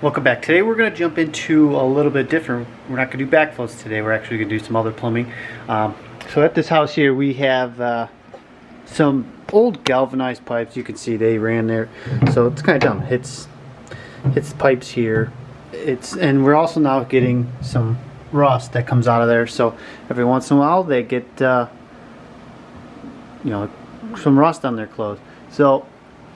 Welcome back. Today we're going to jump into a little bit different. We're not going to do backflows today. We're actually going to do some other plumbing. So at this house here we have some old galvanized pipes. You can see they ran there. So it's kind of dumb. Hits pipes here. And we're also now getting some rust that comes out of there. So every once in a while they get some rust on their clothes. So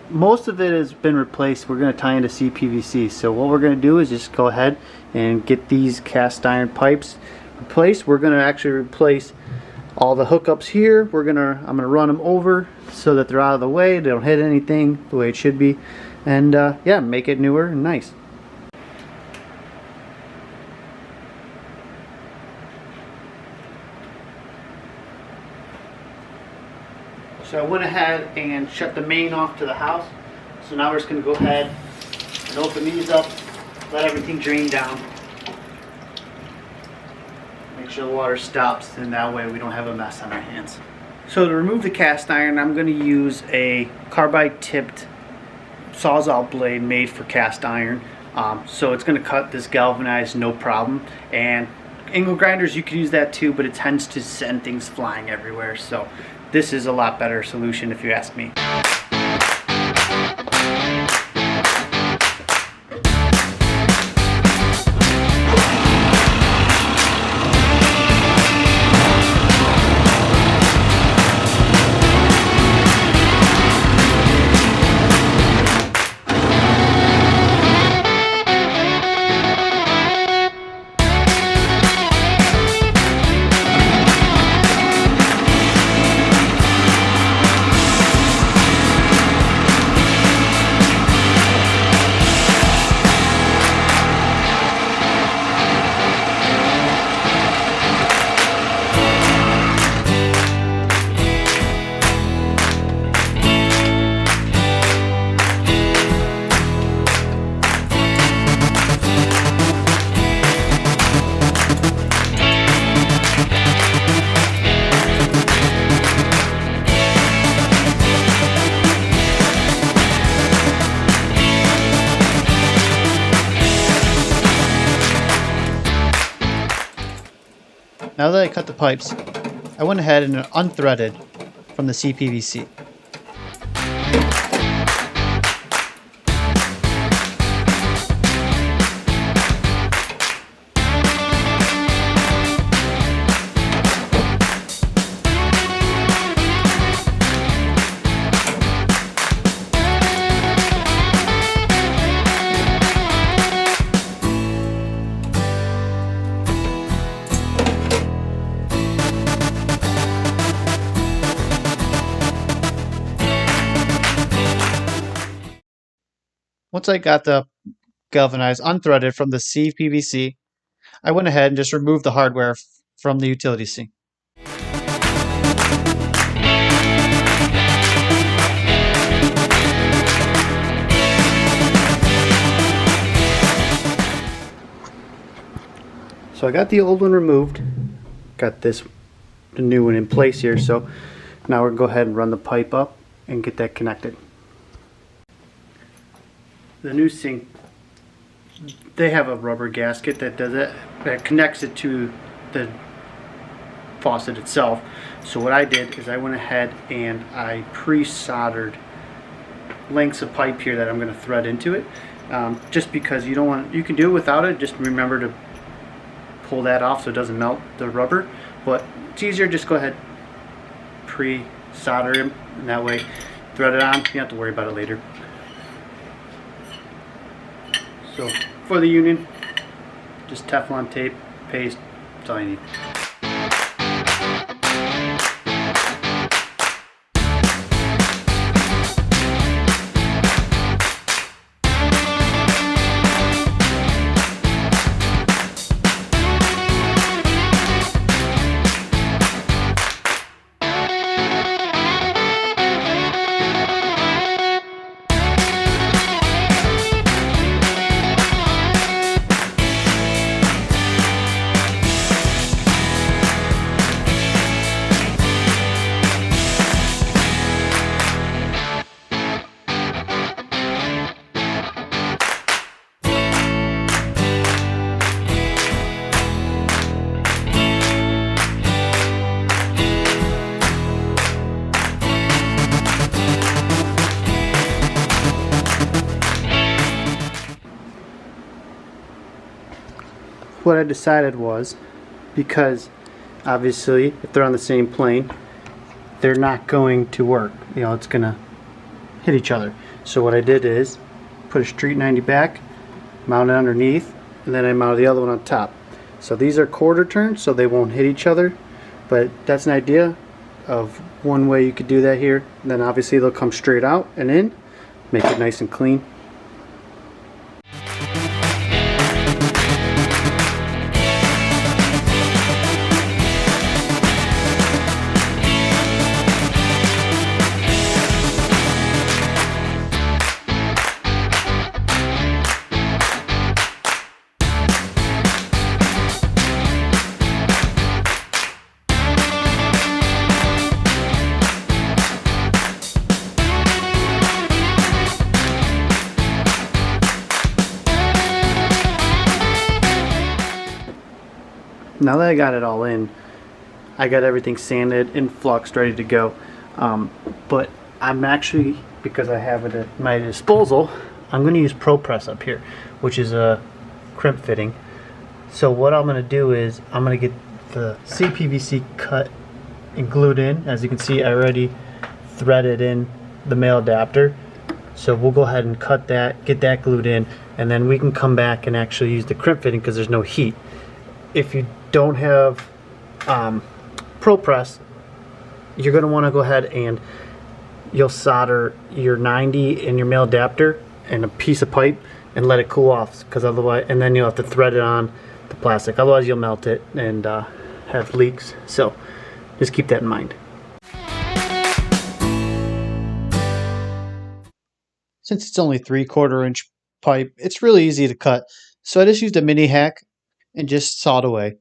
most of it has been replaced. We're going to tie into CPVC. So what we're going to do is just go ahead and get these cast iron pipes replaced. We're going to actually replace all the hookups here. I'm going to run them over so that they're out of the way. They don't hit anything the way it should be, and yeah, make it newer and nice. So I went ahead and shut the main off to the house. So now we're just going to go ahead and open these up, let everything drain down. Make sure the water stops, and that way we don't have a mess on our hands. So to remove the cast iron, I'm going to use a carbide tipped sawzall blade made for cast iron. So it's going to cut this galvanized no problem. And angle grinders, you can use that too, but it tends to send things flying everywhere. So this is a lot better solution if you ask me. Now that I cut the pipes, I went ahead and unthreaded from the CPVC. Once I got the galvanized unthreaded from the CPVC, I went ahead and just removed the hardware from the utility sink. So I got the old one removed, got the new one in place here, so now we're going to go ahead and run the pipe up and get that connected. The new sink, they have a rubber gasket that does it, that connects it to the faucet itself. So what I did is I went ahead and I pre-soldered lengths of pipe here that I'm going to thread into it. Just because you don't want, you can do it without it, just remember to pull that off so it doesn't melt the rubber. But it's easier, just go ahead, pre-solder them, and that way thread it on, you don't have to worry about it later. So for the union, just Teflon tape, paste, that's all you need. what I decided was, because obviously if they're on the same plane, they're not going to work. You know, it's gonna hit each other. So what I did is put a street 90 back, mount it underneath, and then I mounted the other one on top. So these are quarter turns, so they won't hit each other, but that's an idea of one way you could do that here. And then obviously they'll come straight out and in, make it nice and clean. Now that I got it all in, I got everything sanded and fluxed, ready to go. But I'm actually, because I have it at my disposal, I'm going to use Pro Press up here, which is a crimp fitting. So what I'm going to do is I'm going to get the CPVC cut and glued in. As you can see, I already threaded in the male adapter. So we'll go ahead and cut that, get that glued in, and then we can come back and actually use the crimp fitting because there's no heat. If you don't have Pro Press, you're going to want to go ahead and you'll solder your 90 and your male adapter and a piece of pipe and let it cool off, because otherwise, and then you'll have to thread it on the plastic, otherwise you'll melt it and have leaks. So just keep that in mind. Since it's only 3/4 inch pipe, it's really easy to cut, so I just used a mini hack and just sawed away.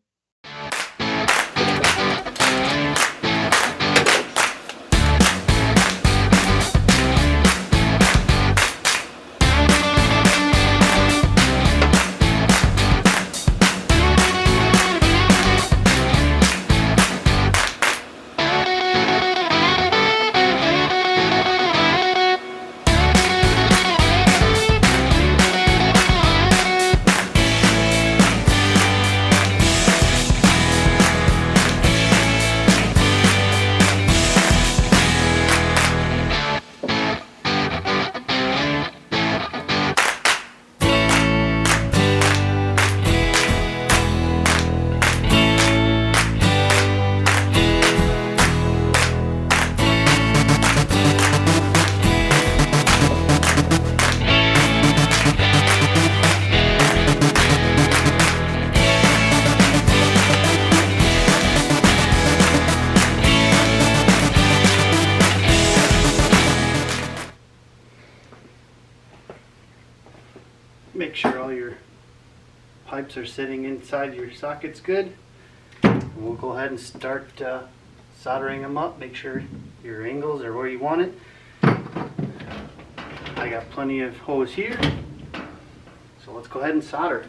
Make sure all your pipes are sitting inside your sockets good. We'll go ahead and start soldering them up. Make sure your angles are where you want it. I got plenty of hose here, so let's go ahead and solder.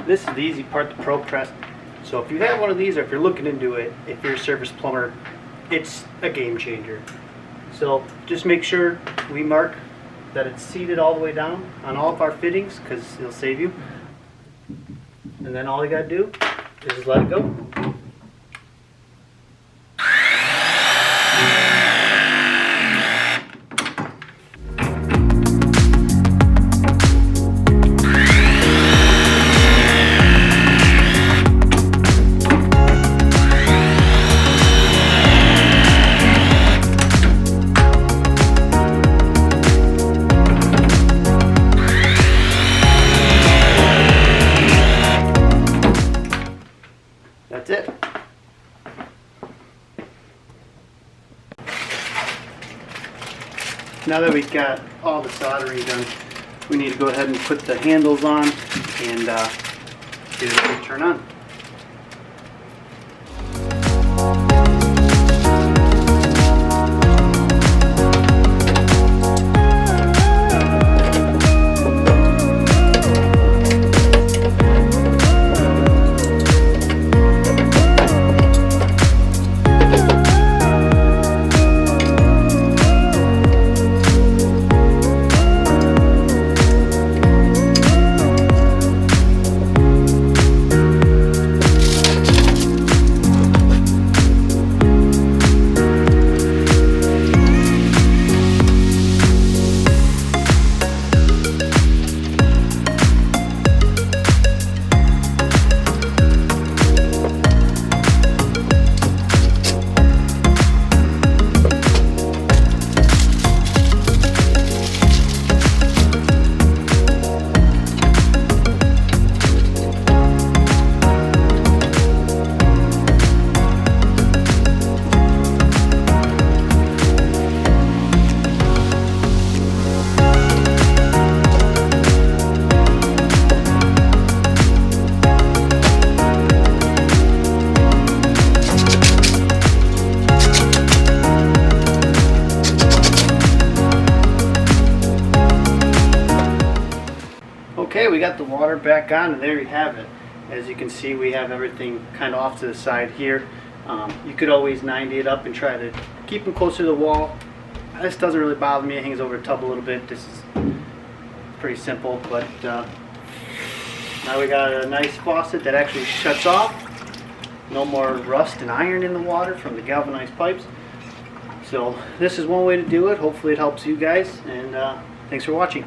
This is the easy part, the Pro Press. So if you have one of these, or if you're looking into it, if you're a service plumber, it's a game changer. So just make sure we mark that it's seated all the way down on all of our fittings, because it'll save you. And then all you gotta do is just let it go. That's it. Now that we've got all the soldering done, we need to go ahead and put the handles on and get it to turn on. Okay, we got the water back on, and there you have it. As you can see, we have everything kind of off to the side here. You could always 90 it up and try to keep them closer to the wall. This doesn't really bother me. It hangs over the tub a little bit. This is pretty simple, but now we got a nice faucet that actually shuts off. No more rust and iron in the water from the galvanized pipes. So this is one way to do it. Hopefully it helps you guys, and thanks for watching.